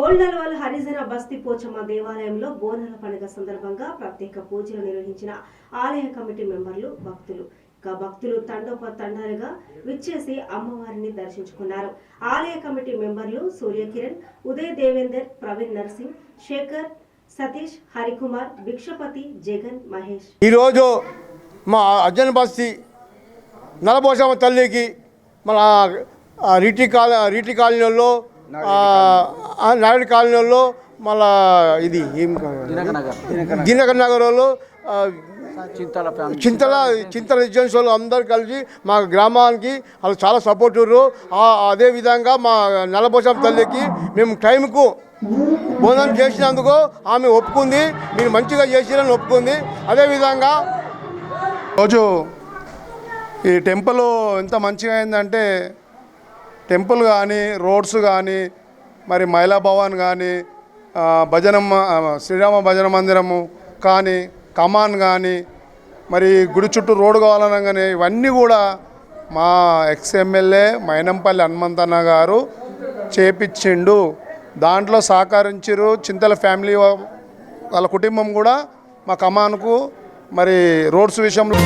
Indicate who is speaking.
Speaker 1: గోల్డల్వాల్ హరిజన బస్తీ పోచమ్మ దేవాలయంలో బోనాల పండుగ సందర్భంగా ప్రత్యేక పూజలు నిర్వహించిన ఆలయ కమిటీ మెంబర్లు భక్తులు తండోపతండాలుగా విచ్చేసి అమ్మవారిని దర్శించుకున్నారు. ఆలయ కమిటీ మెంబర్లు సూర్యకిరణ్, ఉదయ్ దేవేందర్, ప్రవీణ్ నర్సింగ్, శేఖర్, సతీష్, హరికుమార్, భిక్షపతి, జగన్, మహేష్
Speaker 2: ఈ రోజు మా హరిజన బస్తీ నలపోచమ్మ తల్లికి మన రీటి కాలనీలో నాయుడు కాలనీలో మళ్ళా ఇది దినకర్ నగర్లో చింతల రిజెన్స్ వాళ్ళు అందరూ కలిసి మా గ్రామానికి వాళ్ళు చాలా సపోర్ట్ ఇవ్వరు. అదేవిధంగా మా నలపోచమ్మ తల్లికి మేము టైంకు భోజనం చేసినందుకు ఆమె ఒప్పుకుంది, మీరు మంచిగా చేసిరని ఒప్పుకుంది. అదేవిధంగా
Speaker 3: రోజు ఈ టెంపుల్ ఎంత మంచిగా అయిందంటే టెంపుల్ కానీ రోడ్స్ కానీ మరి మహిళా భవన్ కానీ శ్రీరామ భజన మందిరము కానీ కమాన్ కానీ మరి గుడి చుట్టూ రోడ్డు కావాలనగానే ఇవన్నీ కూడా మా ఎక్స్ఎమ్మెల్యే మైనంపల్లి హనుమంతన్న గారు చేపించిండు. దాంట్లో సహకరించారు చింతల ఫ్యామిలీ వాళ్ళ కుటుంబం కూడా మా కమాన్కు మరి రోడ్స్ విషయంలో